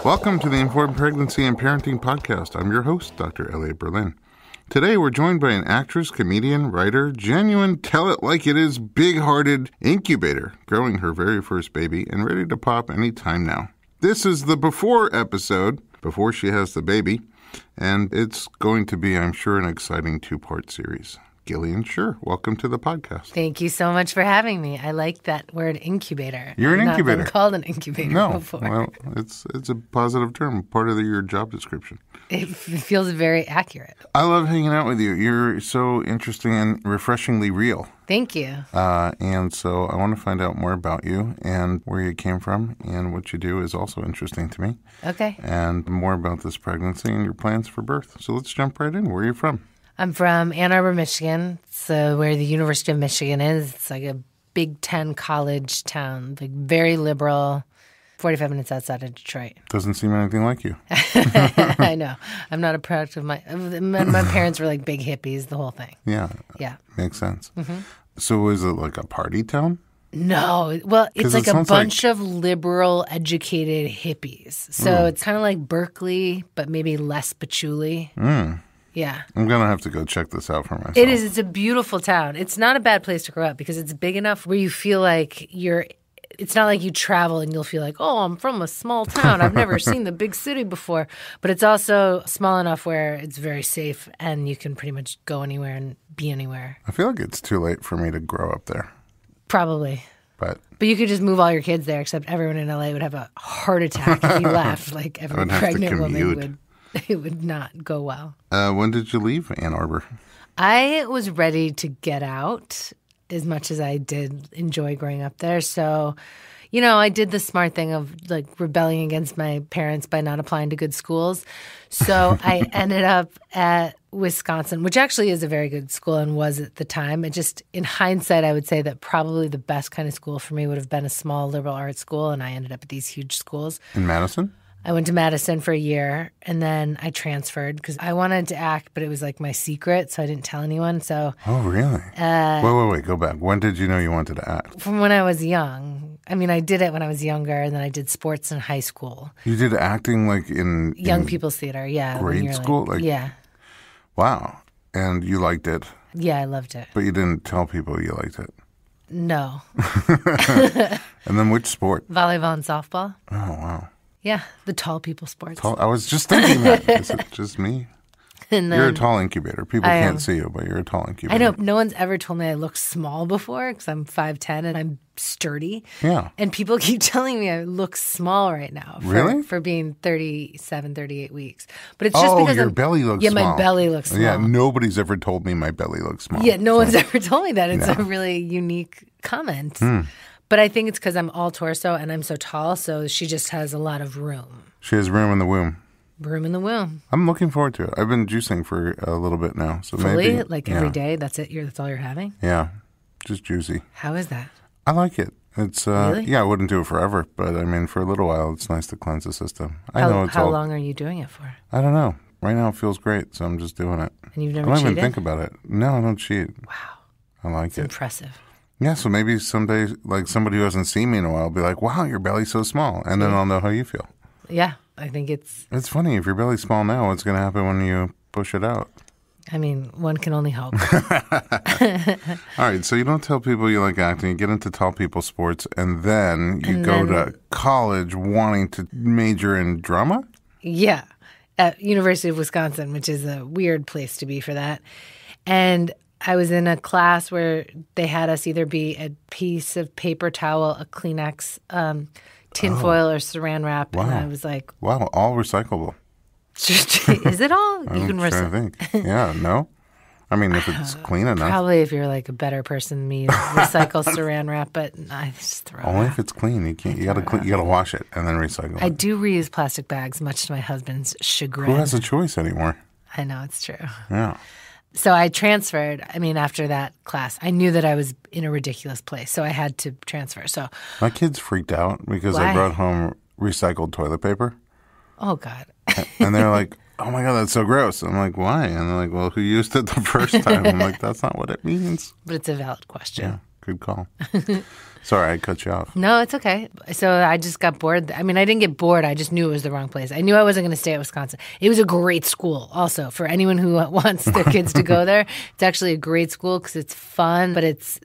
Welcome to the Informed Pregnancy and Parenting Podcast. I'm your host, Dr. Elliot Berlin. Today, we're joined by an actress, comedian, writer, genuine, tell-it-like-it-is, big-hearted incubator, growing her very first baby and ready to pop any time now. This is the before episode, before she has the baby, and it's going to be, I'm sure, an exciting two-part series. Gillian Shure, welcome to the podcast. Thank you so much for having me. I like that word incubator. You're an incubator. I've not been called an incubator before. Well, it's a positive term, part of your job description. It feels very accurate. I love hanging out with you. You're so interesting and refreshingly real. Thank you. And so I want to find out more about you and where you came from, and what you do is also interesting to me. Okay. And more about this pregnancy and your plans for birth. So let's jump right in. Where are you from? I'm from Ann Arbor, Michigan. So where the University of Michigan is. It's like a Big Ten college town, like very liberal, 45 minutes outside of Detroit. Doesn't seem anything like you. I know. I'm not a product of my parents were like big hippies, the whole thing. Yeah. Yeah. Makes sense. Mm-hmm. So is it like a party town? No. Well, it's like a bunch of liberal, educated hippies. So it's kind of like Berkeley, but maybe less patchouli. Yeah. I'm going to have to go check this out for myself. It is. It's a beautiful town. It's not a bad place to grow up because it's big enough where you feel like it's not like you travel and you'll feel like, oh, I'm from a small town. I've never seen the big city before. But it's also small enough where it's very safe and you can pretty much go anywhere and be anywhere. I feel like it's too late for me to grow up there. Probably. But you could just move all your kids there, except everyone in LA would have a heart attack if you left. Like every pregnant woman would. It would not go well. When did you leave Ann Arbor? I was ready to get out as much as I did enjoy growing up there. So, I did the smart thing of like rebelling against my parents by not applying to good schools. So I ended up at Wisconsin, which actually is a very good school and was at the time. It just, in hindsight, I would say that probably the best kind of school for me would have been a small liberal arts school, and I ended up at these huge schools. In Madison? I went to Madison for a year, and then I transferred because I wanted to act, but it was like my secret, so I didn't tell anyone. So, oh, really? Wait, go back. When did you know you wanted to act? From when I was young. I mean, I did it when I was younger, and then I did sports in high school. You did acting like in young people's theater, yeah. Grade school? Yeah. Wow. And you liked it? Yeah, I loved it. But you didn't tell people you liked it? No. And then which sport? Volleyball and softball. Oh, wow. Yeah, the tall people sports. I was just thinking that. Is it just me? And then, you're a tall incubator. People can't see you, but you're a tall incubator. I know. No one's ever told me I look small before because I'm 5'10" and I'm sturdy. Yeah. And people keep telling me I look small right now for being 37, 38 weeks. But it's just because your belly looks small. Yeah, my belly looks small. Yeah, nobody's ever told me my belly looks small. Yeah, no one's ever told me that. It's a really unique comment. But I think it's because I'm all torso and I'm so tall, so she just has a lot of room. She has room in the womb. Room in the womb. I'm looking forward to it. I've been juicing for a little bit now. So fully? Maybe, like every day? That's it? That's all you're having? Yeah, just juicy. How is that? I like it. It's really? Yeah, I wouldn't do it forever, but I mean, for a little while, it's nice to cleanse the system. How long are you doing it for? I don't know. Right now, it feels great, so I'm just doing it. And you've never cheated? I don't cheated? even think about it. No, I don't cheat. Wow. I like it. Impressive. Yeah, so maybe someday, like somebody who hasn't seen me in a while will be like, wow, your belly's so small. And then I'll know how you feel. Yeah, I think it's funny. If your belly's small now, what's going to happen when you push it out? I mean, one can only hope. All right, so you don't tell people you like acting. You get into tall people sports, and then you go to college wanting to major in drama? Yeah, at University of Wisconsin, which is a weird place to be for that. And I was in a class where they had us either be a piece of paper towel, a Kleenex, tinfoil, or saran wrap. Wow. And I was like... Wow, all recyclable. Is it all? You can recycle. Yeah, no? I mean, if it's clean enough. Probably if you're like a better person than me, recycle saran wrap, but I just throw it Only out. if it's clean. You can't. You gotta wash it and then recycle it. I do reuse plastic bags, much to my husband's chagrin. Who has a choice anymore? I know, it's true. Yeah. So I transferred. I mean, after that class, I knew that I was in a ridiculous place, so I had to transfer. So my kids freaked out because Why? I brought home recycled toilet paper. Oh, God. And they're like, oh, my God, that's so gross. I'm like, why? And they're like, well, who used it the first time? I'm like, that's not what it means. But it's a valid question. Good call. Sorry, I cut you off. No, it's okay. So I just got bored. I mean, I didn't get bored. I just knew it was the wrong place. I knew I wasn't going to stay at Wisconsin. It was a great school also for anyone who wants their kids to go there. It's actually a great school because it's fun, but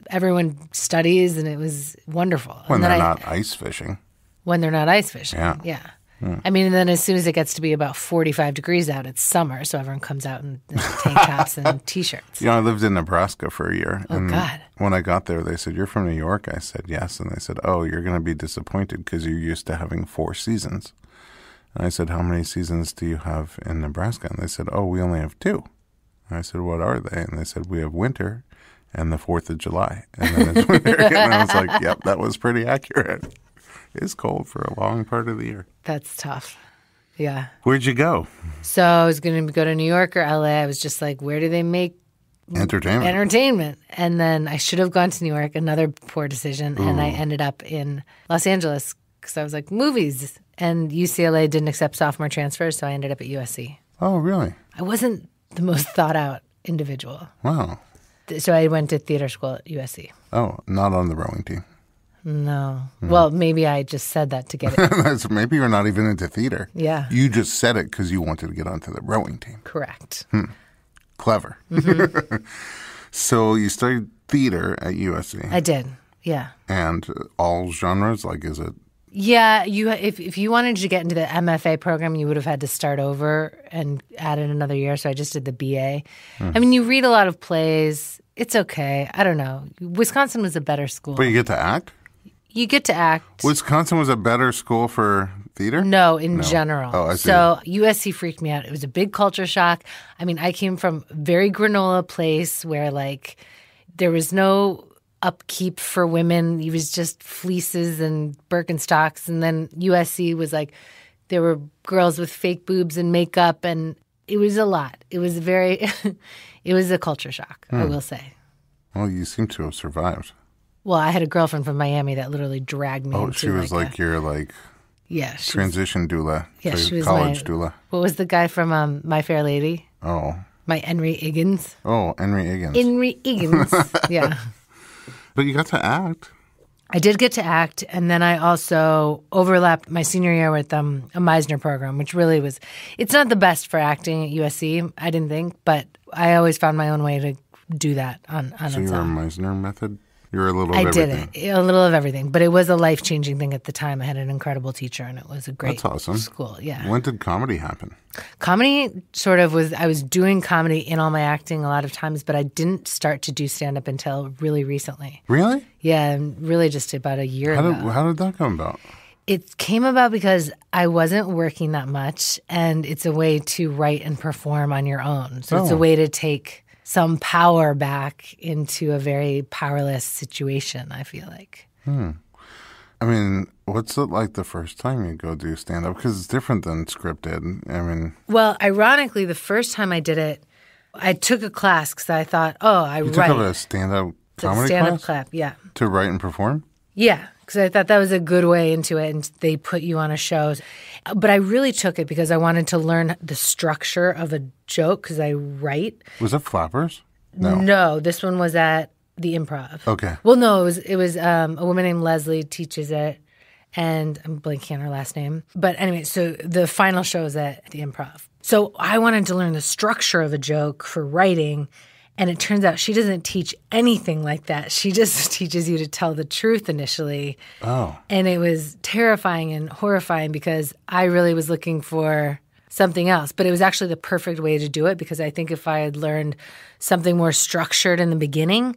everyone studies, and it was wonderful. When they're not ice fishing. When they're not ice fishing. Yeah. I mean, and then as soon as it gets to be about 45 degrees out, it's summer, so everyone comes out in tank tops and T-shirts. I lived in Nebraska for a year. Oh, God. When I got there, they said, "You're from New York?" I said, "Yes." And they said, "Oh, you're going to be disappointed because you're used to having 4 seasons." And I said, "How many seasons do you have in Nebraska?" And they said, "Oh, we only have 2. And I said, "What are they?" And they said, "We have winter and the 4th of July." And then it's winter again. And I was like, yep, that was pretty accurate. It's cold for a long part of the year. That's tough. Yeah. Where'd you go? So I was going to go to New York or LA. I was just like, where do they make entertainment? And then I should have gone to New York, another poor decision. Ooh. And I ended up in Los Angeles because I was like, movies. And UCLA didn't accept sophomore transfers, so I ended up at USC. Oh, really? I wasn't the most thought out individual. Wow. So I went to theater school at USC. Oh, not on the rowing team. No. Well, maybe I just said that to get it. Maybe you're not even into theater. Yeah. You just said it because you wanted to get onto the rowing team. Correct. Clever. Mm-hmm. So you studied theater at USC. I did, yeah. And all genres? Like, is it? Yeah. If you wanted to get into the MFA program, you would have had to start over and add in another year. So I just did the BA. I mean, you read a lot of plays. It's okay. I don't know. Wisconsin was a better school. But you get to act? You get to act. Wisconsin was a better school for theater? No, in general. Oh, I see. So USC freaked me out. It was a big culture shock. I mean, I came from a very granola place where, like, there was no upkeep for women. It was just fleeces and Birkenstocks. And then USC was like, there were girls with fake boobs and makeup, and it was a lot. It was it was a culture shock, I will say. Well, you seem to have survived. Well, I had a girlfriend from Miami that literally dragged me into she was like your transition doula, college doula. What was the guy from My Fair Lady? Oh. My Henry Higgins. Oh, Henry Higgins. Henry Higgins, yeah. But you got to act. I did get to act, and then I also overlapped my senior year with a Meisner program, which really was – it's not the best for acting at USC, I didn't think, but I always found my own way to do that on its own. So you were a Meisner method? You were a little of everything. I did it, a little of everything, but it was a life-changing thing at the time. I had an incredible teacher, and it was a great school. Yeah. When did comedy happen? Comedy sort of was – I was doing comedy in all my acting a lot of times, but I didn't start to do stand-up until really recently. Really? Yeah, really just about a year ago. How did that come about? It came about because I wasn't working that much, and it's a way to write and perform on your own. So it's a way to take – some power back into a very powerless situation, I feel like. I mean, what's it like the first time you go do stand-up? Because it's different than scripted. I mean... Well, ironically, the first time I did it, I took a class because I thought, You took a stand-up comedy stand-up class? Yeah. To write and perform? Yeah, because I thought that was a good way into it, and they put you on a show. But I really took it because I wanted to learn the structure of a joke because I write. Was it Flappers? No, this one was at the Improv. Okay. Well, no, it was a woman named Leslie teaches it, and I'm blanking on her last name. But anyway, so the final show is at the Improv. So I wanted to learn the structure of a joke for writing. And it turns out she doesn't teach anything like that. She just teaches you to tell the truth initially. Oh. And it was terrifying and horrifying because I really was looking for something else. But it was actually the perfect way to do it because I think if I had learned something more structured in the beginning,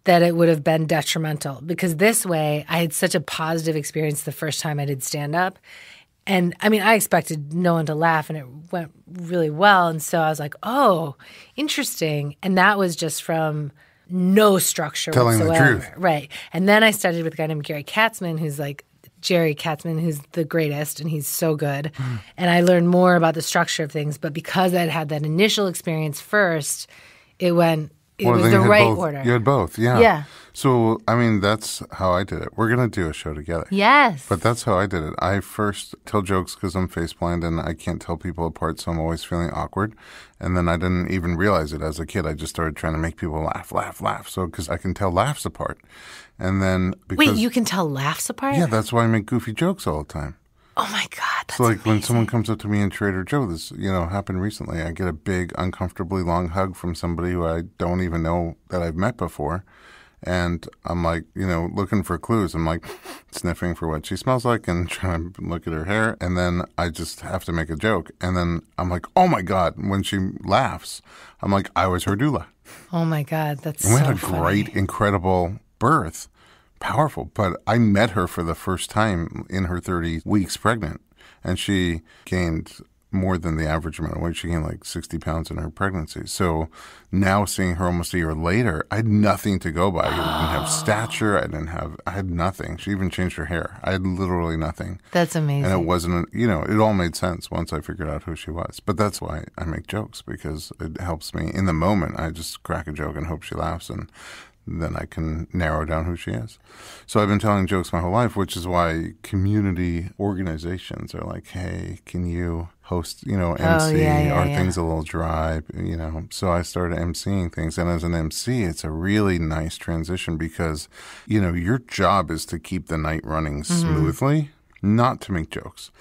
that it would have been detrimental. Because this way, I had such a positive experience the first time I did stand-up. And, I mean, I expected no one to laugh, and it went really well. And so I was like, oh, interesting. And that was just from no structure Telling whatsoever. The truth. Right. And then I studied with a guy named Jerry Katzman, who's the greatest, and he's so good. And I learned more about the structure of things. But because I'd had that initial experience first, it went it was the right order. You had both, yeah. Yeah. So, I mean, that's how I did it. We're going to do a show together. Yes. But that's how I did it. I first tell jokes because I'm face blind and I can't tell people apart, so I'm always feeling awkward. And then I didn't even realize it as a kid. I just started trying to make people laugh. So, because I can tell laughs apart. And then because... Wait, you can tell laughs apart? Yeah, that's why I make goofy jokes all the time. Oh, my God. That's So, like, amazing. when someone comes up to me in Trader Joe, this, happened recently. I get a big, uncomfortably long hug from somebody who I don't even know that I've met before. And I'm like, looking for clues. I'm like sniffing for what she smells like and trying to look at her hair. And then I just have to make a joke. And then I'm like, oh, my God. When she laughs, I'm like, I was her doula. Oh, my God. That's And we so had a funny. great, incredible birth. Powerful. But I met her for the first time in her 30 weeks pregnant. And she gained more than the average amount of weight. She gained like 60 pounds in her pregnancy. So now seeing her almost a year later, I had nothing to go by. I didn't have stature. I had nothing. She even changed her hair. I had literally nothing. That's amazing. And it wasn't, it all made sense once I figured out who she was. But that's why I make jokes, because it helps me. In the moment, I just crack a joke and hope she laughs, and then I can narrow down who she is. So I've been telling jokes my whole life, which is why community organizations are like, hey, can you host, MC? Are things a little dry? So I started MCing things. And as an MC, it's a really nice transition because, your job is to keep the night running smoothly, not to make jokes.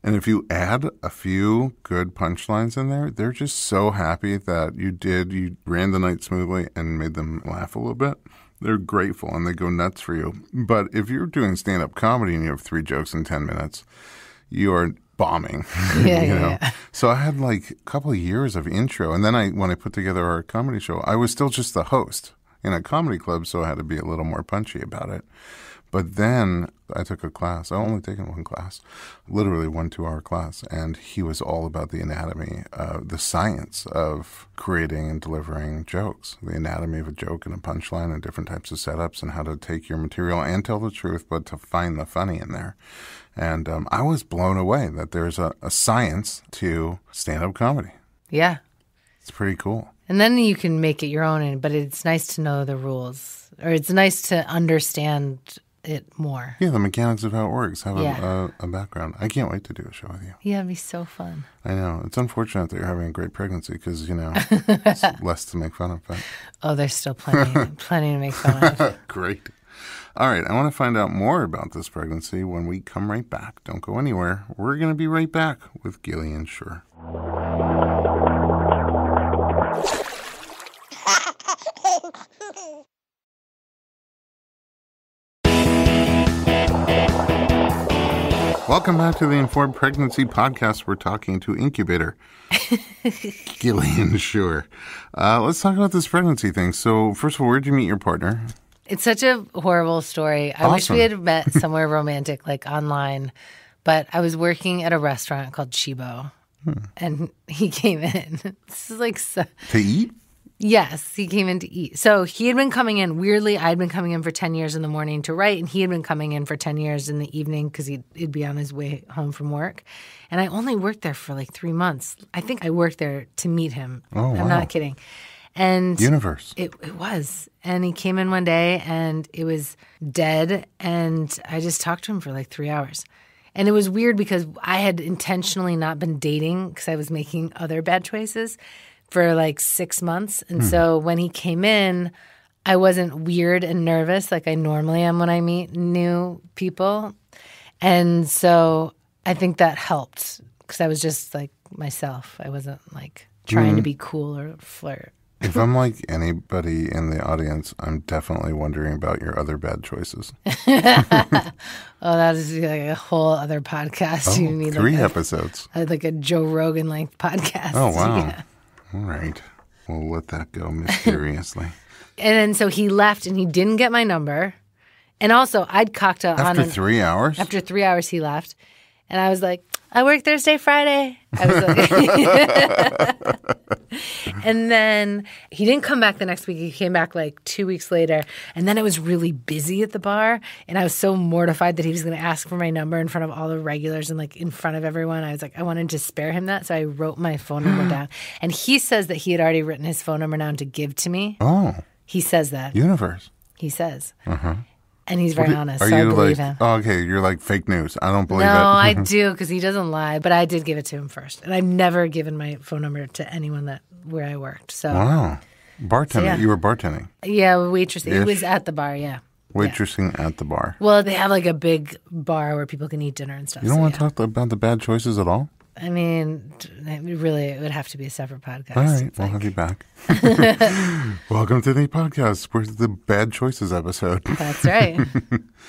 And if you add a few good punchlines in there, they're just so happy that you ran the night smoothly and made them laugh a little bit. They're grateful and they go nuts for you. But if you're doing stand-up comedy and you have 3 jokes in 10 minutes, you are bombing. Yeah. So I had like a couple of years of intro. And then when I put together our comedy show, I was still just the host in a comedy club, so I had to be a little more punchy about it. But then I took a class. I only taken one class, literally 1 2-hour class. And he was all about the anatomy, the science of creating and delivering jokes, the anatomy of a joke and a punchline and different types of setups and how to take your material and tell the truth, but to find the funny in there. And I was blown away that there's a science to stand-up comedy. Yeah. It's pretty cool. And then you can make it your own, but it's nice to know the rules, or it's nice to understand it more. Yeah, the mechanics of how it works. Have a background. I can't wait to do a show with you. Yeah, it'd be so fun. I know. It's unfortunate that you're having a great pregnancy because, it's less to make fun of. But Oh, there's still plenty to make fun of. Great. All right. I want to find out more about this pregnancy when we come right back. Don't go anywhere. We're going to be right back with Gillian Shure. Welcome back to the Informed Pregnancy Podcast. We're talking to incubator Gillian Shure. Let's talk about this pregnancy thing. So, first of all, where'd you meet your partner? It's such a horrible story. I wish we had met somewhere romantic, like online. But I was working at a restaurant called Chibo, and he came in. This is like to eat? Yes, he came in to eat. So he had been coming in, weirdly, I'd been coming in for 10 years in the morning to write, and he had been coming in for 10 years in the evening because he'd be on his way home from work. And I only worked there for like 3 months. I think I worked there to meet him. Oh, wow. I'm not kidding. And Universe. It was. And he came in one day, and it was dead, and I just talked to him for like 3 hours. And it was weird because I had intentionally not been dating because I was making other bad choices for like 6 months. And so when he came in, I wasn't weird and nervous like I normally am when I meet new people. And so I think that helped because I was just like myself. I wasn't like trying to be cool or flirt. If I'm like anybody in the audience, I'm definitely wondering about your other bad choices. Oh, that is like a whole other podcast. Oh, You need 3 like episodes. like a Joe Rogan length podcast. Oh, wow. Yeah. All right. We'll let that go mysteriously. And then so he left and he didn't get my number. And also I'd cocktail on After 3 hours? After 3 hours he left. And I was like, I work Thursday, Friday. I was like And then he didn't come back the next week. He came back like 2 weeks later. And then it was really busy at the bar. And I was so mortified that he was going to ask for my number in front of all the regulars and like in front of everyone. I was like, I wanted to spare him that. So I wrote my phone number down. And he says that he had already written his phone number down to give to me. Oh. He says that. Universe. He says. Uh-huh. And he's very honest, Are so I you believe like, him. oh, okay, you're like fake news. I don't believe it. No, I do because he doesn't lie. But I did give it to him first. And I've never given my phone number to anyone where I worked. So Wow. Bartending. So, yeah. You were bartending. Yeah, waitressing. Ish. It was at the bar, yeah. Waitressing at the bar. Well, they have like a big bar where people can eat dinner and stuff. You don't want to yeah. talk about the bad choices at all? I mean, really, it would have to be a separate podcast. All right, It's we'll like- have you back. Welcome to the podcast. We're the bad choices episode. That's right.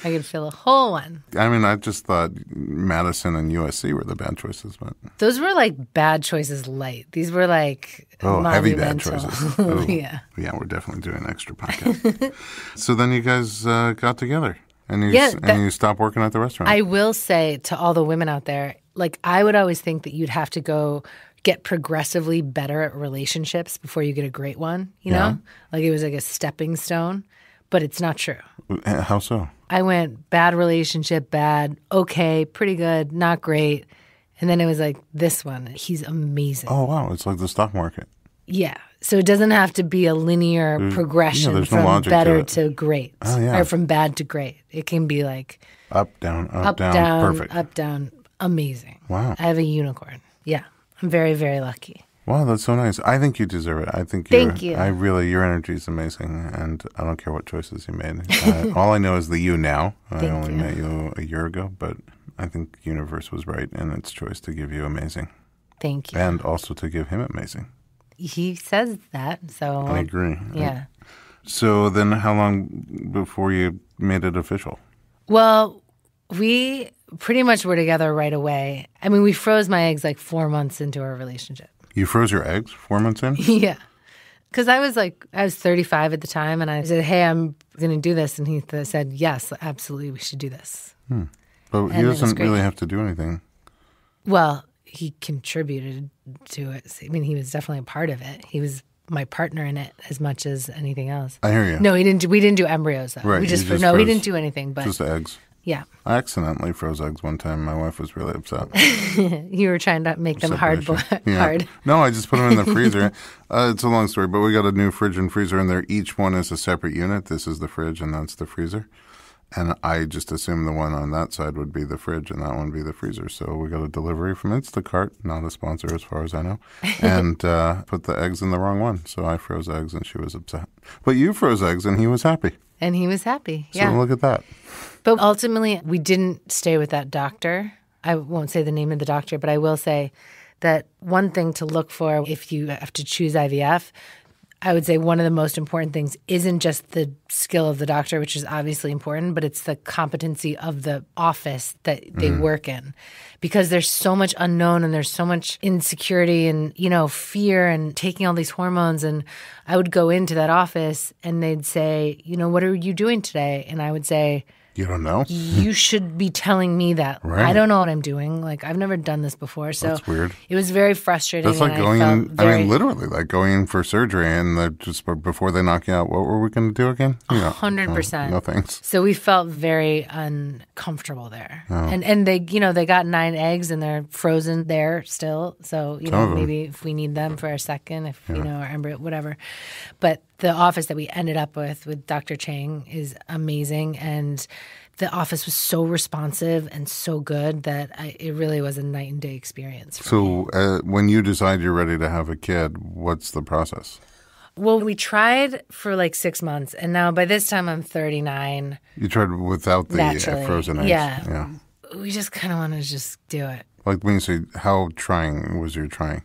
I could fill a whole one. I mean, I just thought Madison and USC were the bad choices, but Those were like bad choices light. These were like heavy bad monumental. choices. Oh, Yeah. yeah, we're definitely doing an extra podcast. So then you guys got together and you stopped working at the restaurant. I will say to all the women out there, like I would always think that you'd have to go get progressively better at relationships before you get a great one, you know? Like it was like a stepping stone, but it's not true. How so? I went bad relationship, bad, okay, pretty good, not great. And then it was like this one. He's amazing. Oh, wow. It's like the stock market. Yeah. So it doesn't have to be a linear progression there's no from logic to better it. to great Oh, yeah. or from bad to great. It can be like Up, down, up, down, perfect. up, down. Amazing. Wow. I have a unicorn. Yeah. I'm very, very lucky. Wow, that's so nice. I think you deserve it. I think Thank you. your energy is amazing, and I don't care what choices you made. All I know is the you now. I only you. met you a year ago, but I think the universe was right in its choice to give you amazing, Thank you. and also to give him amazing. He says that, so I agree. yeah. So then, how long before you made it official? Well, we pretty much were together right away. I mean, we froze my eggs like 4 months into our relationship. You froze your eggs 4 months in? Yeah. Because I was 35 at the time, and I said, hey, I'm going to do this. And he said, yes, absolutely, we should do this. But he And it was doesn't great. really have to do anything. Well, he contributed to it. I mean, he was definitely a part of it. He was my partner in it as much as anything else. I hear you. No, we didn't do embryos, though. Right, We just, you just no, he froze didn't do anything, but Just eggs. yeah. I accidentally froze eggs one time. My wife was really upset. You were trying to make them Separation. Yeah. hard. No, I just put them in the freezer. It's a long story, but we got a new fridge and freezer in there. Each one is a separate unit. This is the fridge, and that's the freezer. And I just assumed the one on that side would be the fridge, and that one would be the freezer. So we got a delivery from Instacart, not a sponsor as far as I know, and put the eggs in the wrong one. So I froze eggs, and she was upset. But you froze eggs, and he was happy. And he was happy. So Yeah. look at that. But ultimately, we didn't stay with that doctor. I won't say the name of the doctor, but I will say that one thing to look for if you have to choose IVF, I would say one of the most important things isn't just the skill of the doctor, which is obviously important, but it's the competency of the office that they work in. Because there's so much unknown and there's so much insecurity and, fear and taking all these hormones. And I would go into that office and they'd say, what are you doing today? And I would say, You don't know? you should be telling me that. Right. I don't know what I'm doing. Like, I've never done this before. So That's weird. It was very frustrating. That's like and going I in, felt very, literally like going in for surgery and just before they knock you out, what were we going to do again? 100%. No thanks. So we felt very uncomfortable there. Oh. And they, they got 9 eggs and they're frozen there still. So, Some of them. maybe if we need them for a second, if, our embryo, whatever. But the office that we ended up with Dr. Chang is amazing. And the office was so responsive and so good that it really was a night and day experience. So when you decide you're ready to have a kid, what's the process? Well, we tried for like 6 months, and now by this time I'm 39. You tried without the Naturally. frozen eggs? Yeah. We just kind of want to just do it. Like when you say, how trying was your trying?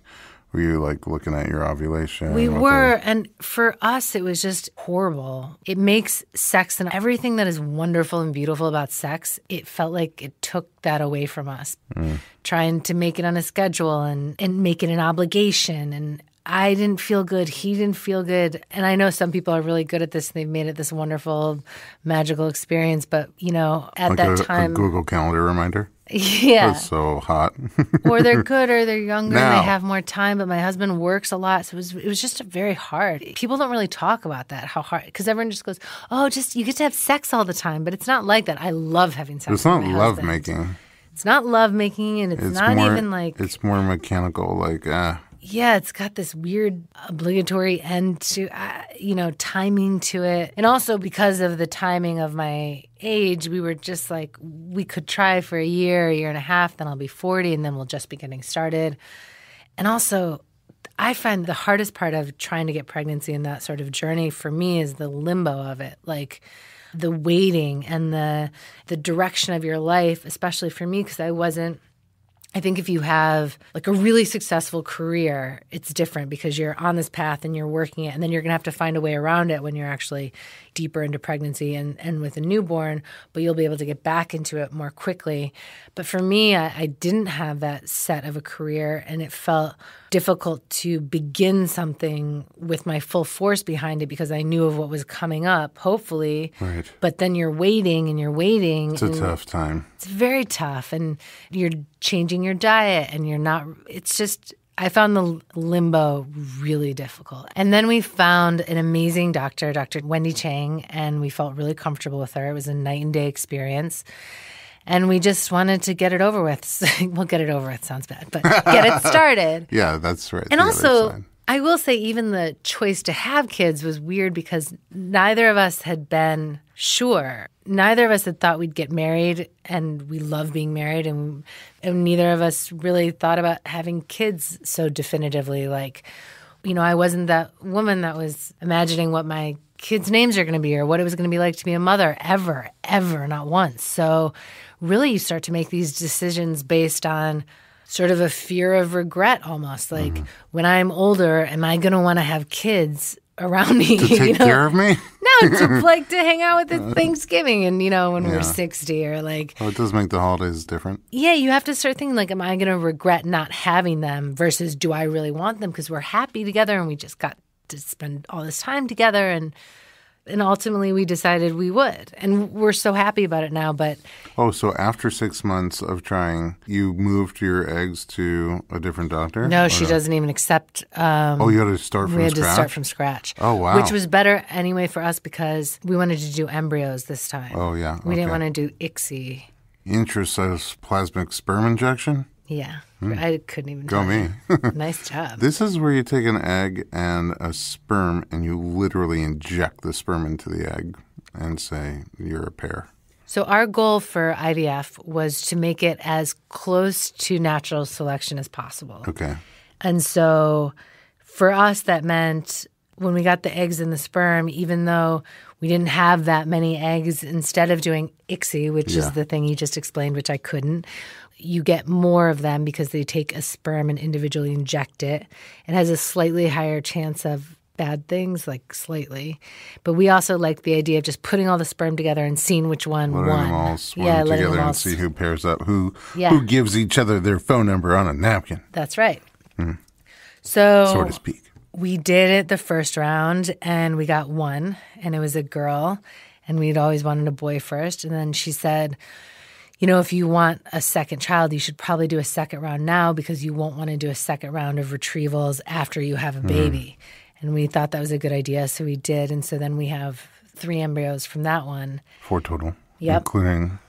Were you like looking at your ovulation? We were, and for us, it was just horrible. It makes sex and everything that is wonderful and beautiful about sex, it felt like it took that away from us. Trying to make it on a schedule and make it an obligation. And I didn't feel good. He didn't feel good. And I know some people are really good at this. And they've made it this wonderful, magical experience. But, at like that a time. Google Calendar reminder? Yeah. That's so hot. Or they're good or they're younger and Now. they have more time. But my husband works a lot. So it was just very hard. People don't really talk about that, how hard. Because everyone just goes, oh, just you get to have sex all the time. But it's not like that. I love having sex It's with not my love husband. making. It's not love making and it's not more, even like. It's more mechanical, like, Yeah, it's got this weird obligatory end to, timing to it. And also because of the timing of my age, we were just like, we could try for a year and a half, then I'll be 40, and then we'll just be getting started. And also, I find the hardest part of trying to get pregnancy in that sort of journey for me is the limbo of it. Like, the waiting and the direction of your life, especially for me, because I think if you have like a really successful career, it's different because you're on this path and you're working it, and then you're going to have to find a way around it when you're actually deeper into pregnancy and with a newborn, but you'll be able to get back into it more quickly. But for me, I didn't have that set of a career, and it felt difficult to begin something with my full force behind it because I knew of what was coming up, hopefully. right. But then you're waiting and you're waiting. It's a tough time. It's very tough, and you're changing your diet, and you're not – it's just – I found the limbo really difficult. And then we found an amazing doctor, Dr. Wendy Chang, and we felt really comfortable with her. It was a night and day experience. And we just wanted to get it over with. Well, get it over with sounds bad, but get it started. Yeah, that's right. And the also other side. I will say even the choice to have kids was weird because neither of us had been sure. Neither of us had thought we'd get married, and we love being married, and neither of us really thought about having kids so definitively. Like, I wasn't that woman that was imagining what my kids' names are going to be or what it was going to be like to be a mother ever, not once. So really you start to make these decisions based on sort of a fear of regret almost. Like, when I'm older, am I going to want to have kids around me? To take care of me? No, to hang out with at Thanksgiving and, when we're 60 or like. Oh, it does make the holidays different. Yeah, you have to start thinking like, am I going to regret not having them versus do I really want them because we're happy together and we just got to spend all this time together and ultimately we decided we would. And we're so happy about it now, but. Oh, so after 6 months of trying, you moved your eggs to a different doctor? No, she doesn't even accept. You had to start from scratch? We had to start from scratch. Oh, wow. Which was better anyway for us because we wanted to do embryos this time. Oh, yeah. We didn't want to do ICSI. Intracytoplasmic sperm injection? Yeah. I couldn't even Go me. Nice job. This is where you take an egg and a sperm and you literally inject the sperm into the egg and say you're a pair. So our goal for IVF was to make it as close to natural selection as possible. Okay. And so for us, that meant when we got the eggs and the sperm, even though we didn't have that many eggs, instead of doing ICSI, which is the thing you just explained, which I couldn't, you get more of them because they take a sperm and individually inject it. It has a slightly higher chance of bad things, like slightly. But we also like the idea of just putting all the sperm together and seeing which one won. Letting them all swim together and see who pairs up, who gives each other their phone number on a napkin. That's right. So to speak. We did it the first round, and we got one, and it was a girl, and we'd always wanted a boy first. And then she said, if you want a second child, you should probably do a second round now because you won't want to do a second round of retrievals after you have a baby. And we thought that was a good idea, so we did. And so then we have 3 embryos from that one. 4 total. Yep. Including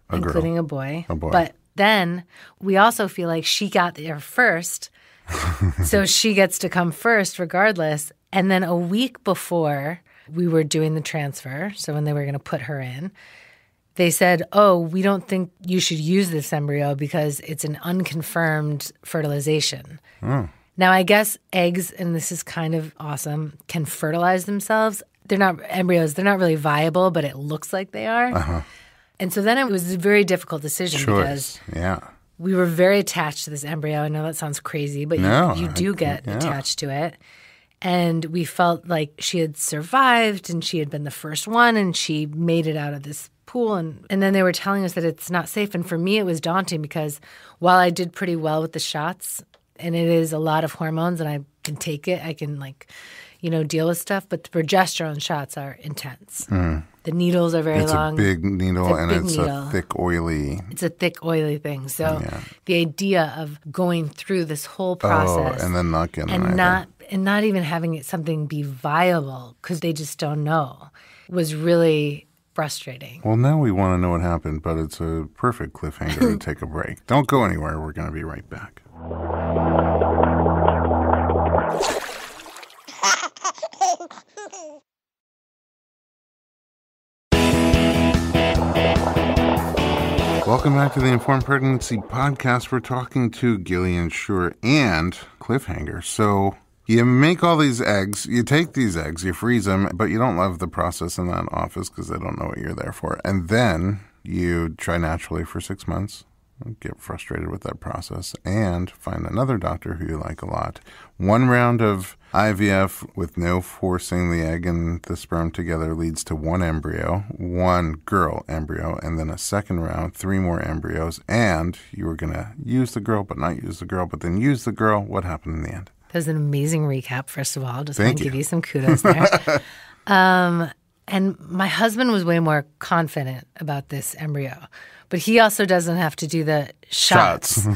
a girl. Including a boy. A boy. But then we also feel like she got there first, so she gets to come first regardless. And then a week before we were doing the transfer, so when they were going to put her in, they said, we don't think you should use this embryo because it's an unconfirmed fertilization. Oh. Now, I guess eggs, and this is kind of awesome, can fertilize themselves. They're not embryos. They're not really viable, but it looks like they are. Uh-huh. And so then it was a very difficult decision because we were very attached to this embryo. I know that sounds crazy, but you do get attached to it. And we felt like she had survived and she had been the first one and she made it out of this pool. And then they were telling us that it's not safe. And for me, it was daunting because while I did pretty well with the shots, and it is a lot of hormones and I can take it, I can deal with stuff, but the progesterone shots are intense. The needles are very long. It's a big needle, it's a thick, oily... It's a thick, oily thing. So the idea of going through this whole process... and then not getting and not even having it something be viable because they just don't know was really frustrating. Well, now we want to know what happened, but it's a perfect cliffhanger to take a break. Don't go anywhere. We're going to be right back. Welcome back to the Informed Pregnancy Podcast. We're talking to Gillian Shure and Cliffhanger. So you make all these eggs, you take these eggs, you freeze them, but you don't love the process in that office because they don't know what you're there for. And then you try naturally for 6 months, get frustrated with that process, and find another doctor who you like a lot. 1 round of IVF with no forcing the egg and the sperm together leads to 1 embryo, 1 girl embryo, and then a second round, 3 more embryos, and you were going to use the girl but not use the girl, but then use the girl. What happened in the end? That was an amazing recap, first of all. Just want to give you some kudos there. And my husband was way more confident about this embryo. But he also doesn't have to do the shots.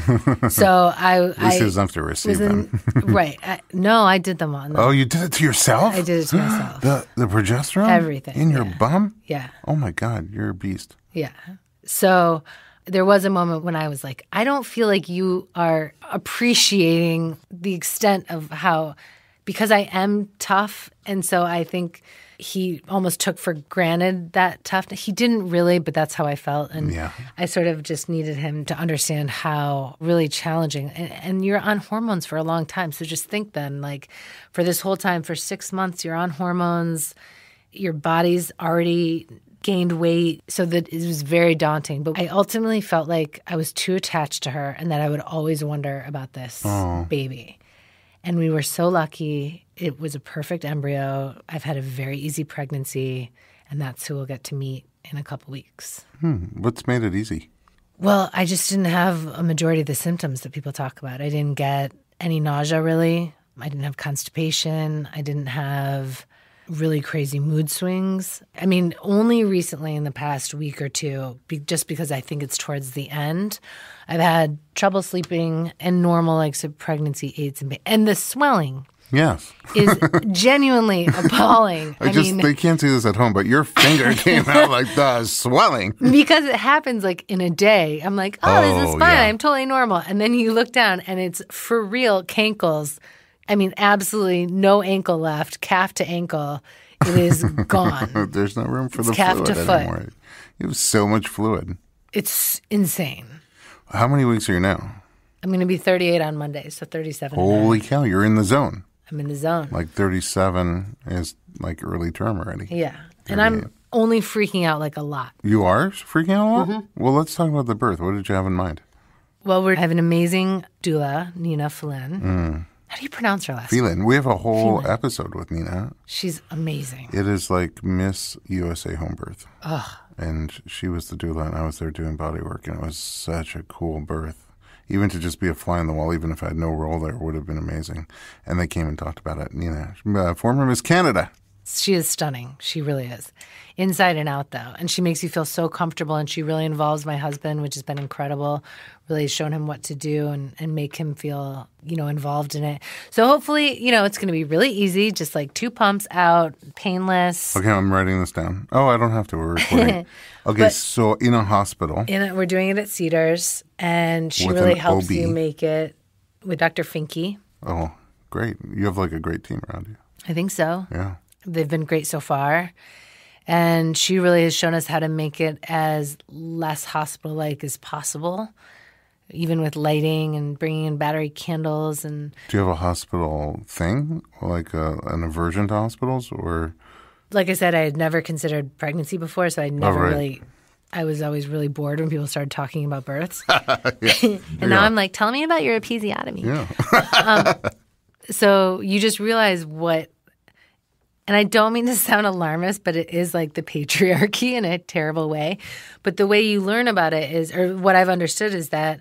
So At least he doesn't have to receive them. Right. No, I did them on them. Oh, you did it to yourself? I did it to myself. The progesterone? Everything. In your bum? Yeah. Oh, my God. You're a beast. Yeah. So there was a moment when I was like, I don't feel like you are appreciating the extent of how, because I am tough, and so I think he almost took for granted that toughness. He didn't really, but that's how I felt. And I sort of just needed him to understand how really challenging. And you're on hormones for a long time. So just think then, like, for this whole time, for 6 months, you're on hormones. Your body's already gained weight. So that it was very daunting. But I ultimately felt like I was too attached to her and that I would always wonder about this baby. And we were so lucky. It was a perfect embryo. I've had a very easy pregnancy, and that's who we'll get to meet in a couple weeks. What's made it easy? Well, I just didn't have a majority of the symptoms that people talk about. I didn't get any nausea, really. I didn't have constipation. I didn't have really crazy mood swings. I mean, only recently in the past week or two, just because I think it's towards the end, I've had trouble sleeping and normal like pregnancy aids and the swelling. Yes. Is genuinely appalling. They can't see this at home, but your finger came out like the swelling. Because it happens like in a day. I'm like, this is fine. I'm totally normal. And then you look down and it's for real cankles. I mean, absolutely no ankle left, calf to ankle. It is gone. There's no room for the calf fluid to foot. Anymore. You have so much fluid. It's insane. How many weeks are you now? I'm going to be 38 on Monday, so 37. Holy cow, you're in the zone. I'm in the zone. Like 37 is like early term already. Yeah. And I'm only freaking out like a lot. You are freaking out a lot? Mm-hmm. Well, let's talk about the birth. What did you have in mind? Well, we have an amazing doula, Nina Phelan. How do you pronounce her last name? Phelan. We have a whole episode with Nina. She's amazing. It is like Miss USA Home Birth. Ugh. And she was the doula, and I was there doing body work, and it was such a cool birth. Even to just be a fly on the wall, even if I had no role there, would have been amazing. And they came and talked about it. Nina, former Miss Canada. She is stunning. She really is. Inside and out, though. And she makes you feel so comfortable, and she really involves my husband, which has been incredible. Really shown him what to do and make him feel, involved in it. So hopefully, it's going to be really easy, just like 2 pumps out, painless. Okay, I'm writing this down. Oh, I don't have to. We're recording. Okay, so in a hospital. We're doing it at Cedars, and she really helps you make it with Dr. Finke. Oh, great. You have like a great team around you. I think so. Yeah. They've been great so far. And she really has shown us how to make it as less hospital-like as possible, even with lighting and bringing in battery candles. And do you have a hospital thing, like an aversion to hospitals, or? Like I said, I had never considered pregnancy before, so I never really. I was always really bored when people started talking about births. And now I'm like, tell me about your episiotomy. Yeah. So you just realize what. And I don't mean to sound alarmist, but it is like the patriarchy in a terrible way. But the way you learn about it is, or what I've understood is that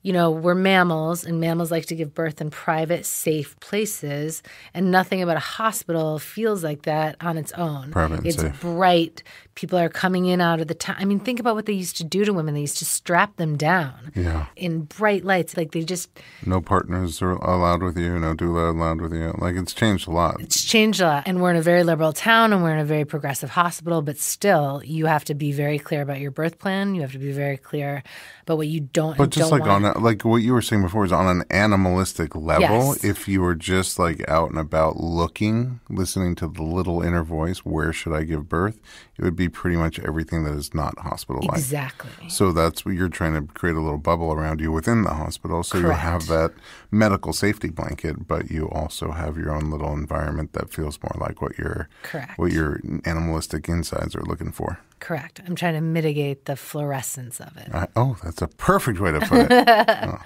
we're mammals, and mammals like to give birth in private, safe places, and nothing about a hospital feels like that on its own. Private and it's safe. Bright. People are coming in out of the time. I mean, think about what they used to do to women. They used to strap them down in bright lights. Like, they just... No partners are allowed with you, no doula allowed with you. Like, it's changed a lot. It's changed a lot. And we're in a very liberal town, and we're in a very progressive hospital, but still, you have to be very clear about your birth plan. You have to be very clear about what you don't But just don't want. Like what you were saying before is on an animalistic level, Yes. if you were just like out and about looking, listening to the little inner voice, where should I give birth? It would be pretty much everything that is not hospital-like. Exactly. So that's what you're trying to create, a little bubble around you within the hospital. So Correct. you have that medical safety blanket, but you also have your own little environment that feels more like what your animalistic insides are looking for. Correct. I'm trying to mitigate the fluorescence of it. That's a perfect way to put it. Oh,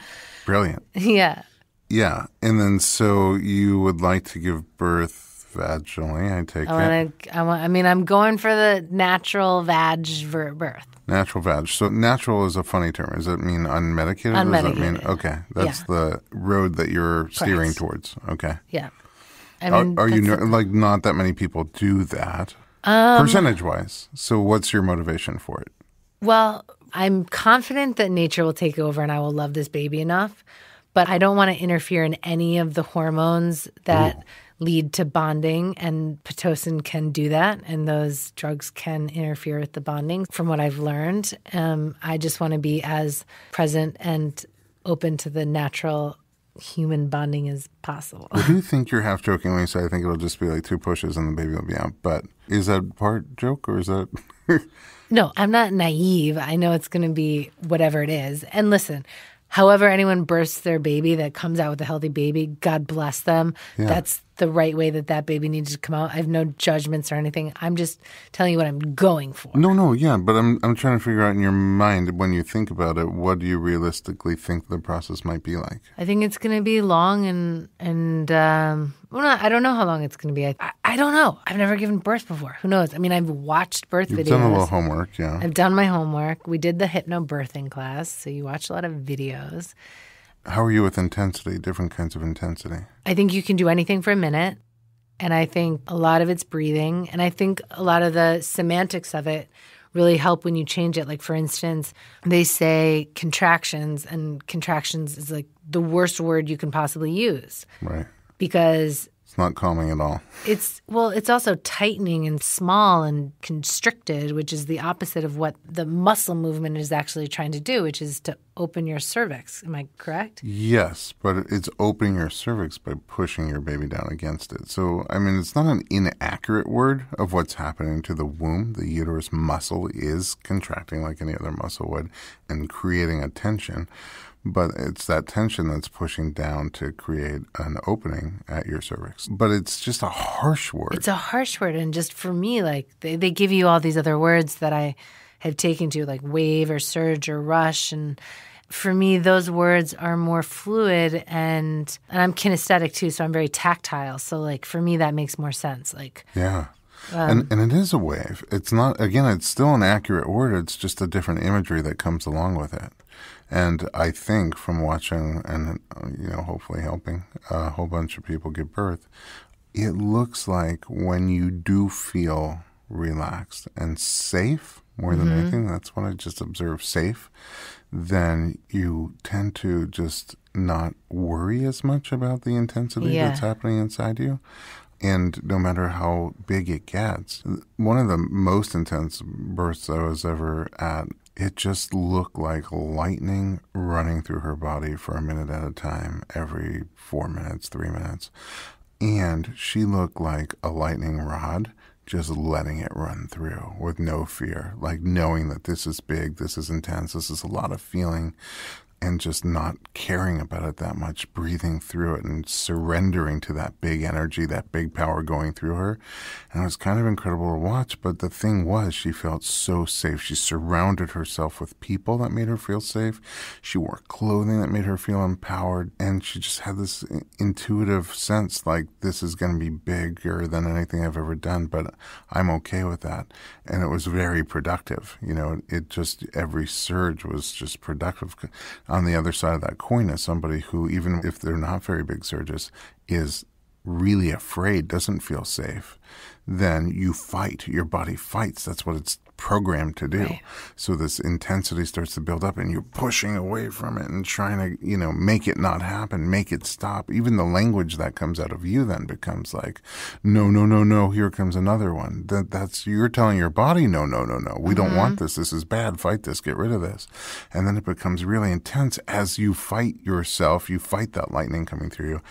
brilliant. Yeah. Yeah. And then so you would like to give birth vaginally, I take it. I'm going for the natural birth. Natural vag. So natural is a funny term. Does that mean unmedicated? Unmedicated. Does that mean, okay, that's the road that you're steering towards. Okay. Yeah. Are you like, not that many people do that, percentage-wise. So what's your motivation for it? Well, I'm confident that nature will take over and I will love this baby enough, but I don't want to interfere in any of the hormones that lead to bonding, and Pitocin can do that, and those drugs can interfere with the bonding. From what I've learned, I just want to be as present and open to the natural human bonding as possible. I do think you're half joking when you say I think it'll just be like 2 pushes and the baby will be out, but is that part joke or is that... No, I'm not naive. I know it's going to be whatever it is. And listen, however anyone births their baby that comes out with a healthy baby, God bless them. Yeah. That's the right way that baby needs to come out. I have no judgments or anything. I'm just telling you what I'm going for. No, yeah, but I'm trying to figure out in your mind, when you think about it, what do you realistically think the process might be like? I think it's going to be long I don't know how long it's going to be. I don't know. I've never given birth before. Who knows? I mean, I've watched birth videos. You've done a little homework, yeah. I've done my homework. We did the hypnobirthing class, so you watch a lot of videos. How are you with intensity, different kinds of intensity? I think you can do anything for a minute, and I think a lot of it's breathing, and I think a lot of the semantics of it really help when you change it. Like, for instance, they say contractions, and contractions is like the worst word you can possibly use. Right. Because it's not calming at all. It's also tightening and small and constricted, which is the opposite of what the muscle movement is actually trying to do, which is to open your cervix. Am I correct? Yes, but it's opening your cervix by pushing your baby down against it. So, I mean, it's not an inaccurate word of what's happening to the womb. The uterus muscle is contracting like any other muscle would and creating a tension. But it's that tension that's pushing down to create an opening at your cervix. But it's just a harsh word. It's a harsh word. And just for me, like, they give you all these other words that I have taken to, like wave or surge or rush. And for me, those words are more fluid. And I'm kinesthetic too, so I'm very tactile. So, like, for me, that makes more sense. Like, yeah. And it is a wave. It's not, again, it's still an accurate word. It's just a different imagery that comes along with it. And I think from watching and, hopefully helping a whole bunch of people give birth, it looks like when you do feel relaxed and safe, more than anything, that's what I just observed, safe, then you tend to just not worry as much about the intensity that's happening inside you. And no matter how big it gets, one of the most intense births I was ever at, it just looked like lightning running through her body for a minute at a time, every 4 minutes, 3 minutes. And she looked like a lightning rod, just letting it run through with no fear, like knowing that this is big, this is intense, this is a lot of feeling, and just not caring about it that much, breathing through it and surrendering to that big energy, that big power going through her. And it was kind of incredible to watch, but the thing was, she felt so safe. She surrounded herself with people that made her feel safe. She wore clothing that made her feel empowered, and she just had this intuitive sense like, this is going to be bigger than anything I've ever done, but I'm okay with that. And it was very productive. It just, every surge was just productive. On the other side of that coin is somebody who, even if they're not very big surges, is really afraid, doesn't feel safe. Then you fight. Your body fights. That's what it's programmed to do. Right. So this intensity starts to build up and you're pushing away from it and trying to, make it not happen, make it stop. Even the language that comes out of you then becomes like, no, no, no, no, here comes another one. That's you're telling your body, no, no, no, no. We don't want this. This is bad. Fight this. Get rid of this. And then it becomes really intense as you fight yourself. You fight that lightning coming through you.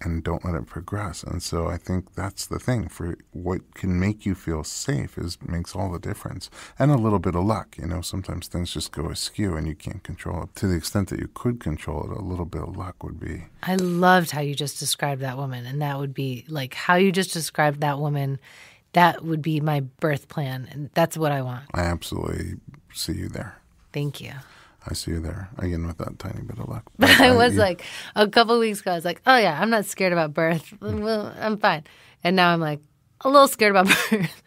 And don't let it progress. And so I think that's the thing. For what can make you feel safe makes all the difference. And a little bit of luck. Sometimes things just go askew and you can't control it. To the extent that you could control it, a little bit of luck would be. I loved how you just described that woman. And that would be like how you just described that woman. That would be my birth plan. And that's what I want. I absolutely see you there. Thank you. I see you there, again, with that tiny bit of luck. But I was like, a couple of weeks ago, I was like, oh, yeah, I'm not scared about birth. Well, I'm fine. And now I'm like, a little scared about birth.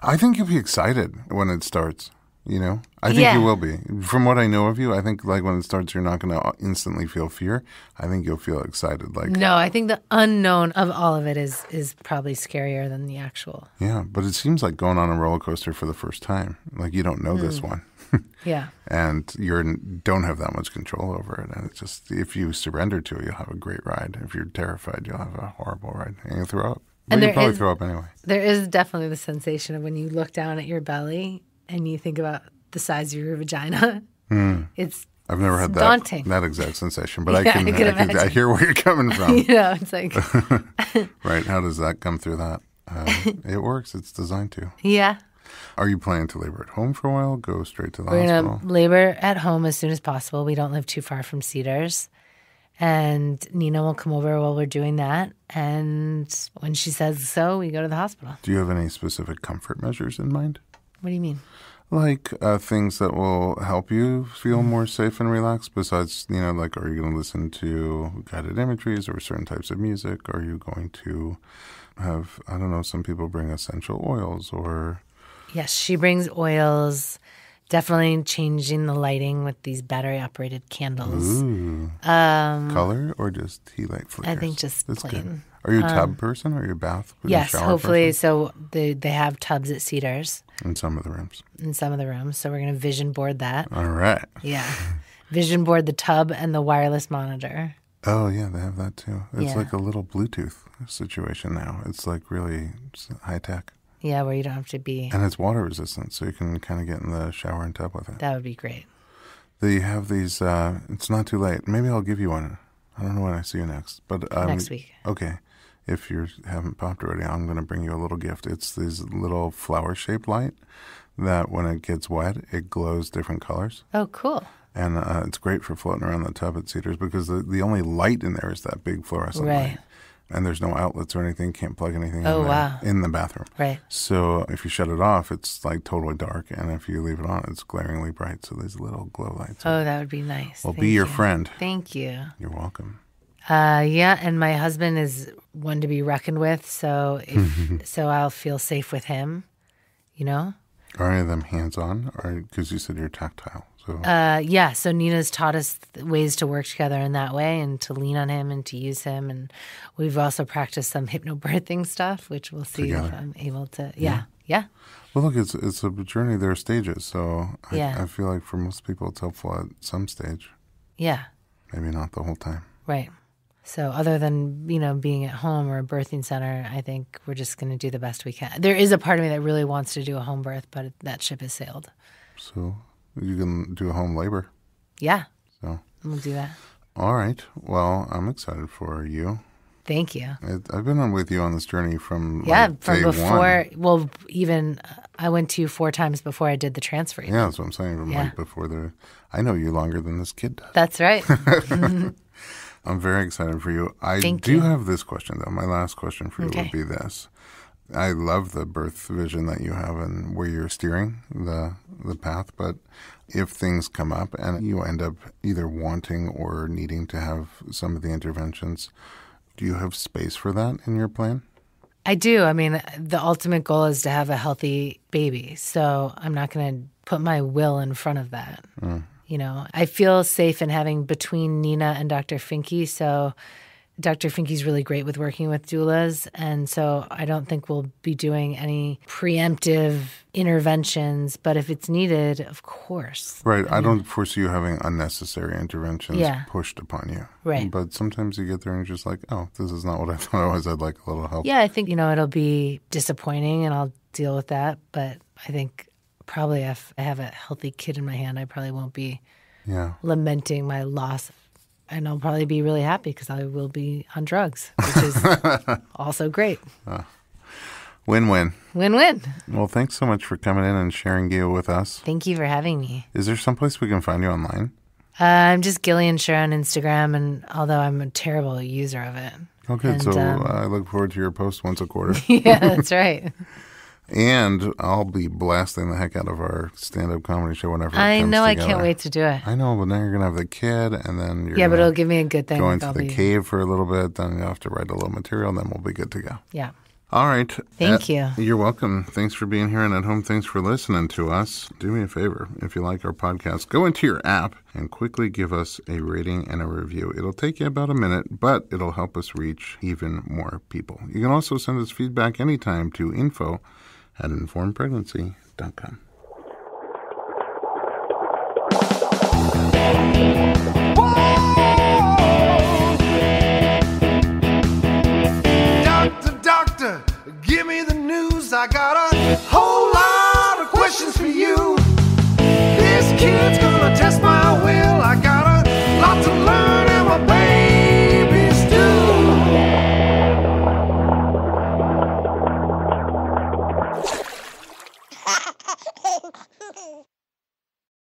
I think you'll be excited when it starts, I think you will be. From what I know of you, I think like when it starts, you're not going to instantly feel fear. I think you'll feel excited. No, I think the unknown of all of it is probably scarier than the actual. Yeah, but it seems like going on a roller coaster for the first time. Like you don't know this one. Yeah. And you don't have that much control over it. And it's just, if you surrender to it, you'll have a great ride. If you're terrified, you'll have a horrible ride. And you'll throw up. But you'll probably throw up anyway. There is definitely the sensation of when you look down at your belly and you think about the size of your vagina. I've never had daunting. that exact sensation, but I hear where you're coming from. It's like. Right. How does that come through that? It works. It's designed to. Yeah. Are you planning to labor at home for a while? Go straight to the We're hospital? going to labor at home as soon as possible. We don't live too far from Cedars. And Nina will come over while we're doing that. And when she says so, we go to the hospital. Do you have any specific comfort measures in mind? What do you mean? Like things that will help you feel more safe and relaxed besides, like are you going to listen to guided imageries or certain types of music? Are you going to have, I don't know, some people bring essential oils or... Yes, she brings oils. Definitely changing the lighting with these battery-operated candles. Ooh. Color or just tea light flickers? I think just That's plain. Good. Are you a tub person or are you a bath? Yes, shower hopefully. person? So they have tubs at Cedars. In some of the rooms. So we're going to vision board that. All right. Yeah. Vision board the tub and the wireless monitor. Oh, yeah, they have that too. It's like a little Bluetooth situation now. It's like really high tech. Yeah, where you don't have to be. And it's water resistant, so you can kind of get in the shower and tub with it. That would be great. They have these, it's not too late. Maybe I'll give you one. I don't know when I see you next. But next week. Okay. If you haven't popped already, I'm going to bring you a little gift. It's these little flower-shaped light that when it gets wet, it glows different colors. Oh, cool. And it's great for floating around the tub at Cedars because the only light in there is that big fluorescent light. And there's no outlets or anything, can't plug anything in the bathroom. Right. So if you shut it off, it's like totally dark. And if you leave it on, it's glaringly bright. So there's little glow lights. Oh, that would be nice. Well, be your friend. Thank you. You're welcome. Yeah, and my husband is one to be reckoned with, so so I'll feel safe with him, Are any of them hands-on? Because you said you're tactile. So. Yeah, so Nina's taught us ways to work together in that way and to lean on him and to use him. And we've also practiced some hypnobirthing stuff, which we'll see if I'm able to. Yeah. Well, look, it's a journey. There are stages. So I feel like for most people it's helpful at some stage. Yeah. Maybe not the whole time. Right. So other than, being at home or a birthing center, I think we're just going to do the best we can. There is a part of me that really wants to do a home birth, but that ship has sailed. So you can do a home labor. Yeah. So we'll do that. All right. Well, I'm excited for you. Thank you. I've been on with you on this journey from from day before. one. Well, even I went to you 4 times before I did the transfer. Yeah, that's what I'm saying. From before I know you longer than this kid does. That's right. I'm very excited for you. I Thank do you. have this question, though. My last question for you would be this. I love the birth vision that you have and where you're steering the path. But if things come up and you end up either wanting or needing to have some of the interventions, do you have space for that in your plan? I do. I mean, the ultimate goal is to have a healthy baby. So I'm not going to put my will in front of that. I feel safe in having between Nina and Dr. Finke. So Dr. Finke's really great with working with doulas. And so I don't think we'll be doing any preemptive interventions. But if it's needed, of course. Right. I don't foresee you having unnecessary interventions pushed upon you. Right. But sometimes you get there and you're just like, oh, this is not what I thought it was. I'd like a little help. Yeah, I think, it'll be disappointing and I'll deal with that. But I think probably if I have a healthy kid in my hand, I probably won't be lamenting my loss. And I'll probably be really happy because I will be on drugs, which is also great. Win-win. Win-win. Well, thanks so much for coming in and sharing Gil with us. Thank you for having me. Is there someplace we can find you online? I'm just Gillian Shure on Instagram, and although I'm a terrible user of it. Okay, so I look forward to your post once a quarter. Yeah, that's right. And I'll be blasting the heck out of our stand-up comedy show whenever it comes I know, together. I can't wait to do it. I know, but now you're going to have the kid, and then you're but it'll give me a good thing. Go into the cave for a little bit, then you'll have to write a little material, and then we'll be good to go. Yeah. All right. Thank you. You're welcome. Thanks for being here, and at home, thanks for listening to us. Do me a favor. If you like our podcast, go into your app and quickly give us a rating and a review. It'll take you about a minute, but it'll help us reach even more people. You can also send us feedback anytime to info@informedpregnancy.com.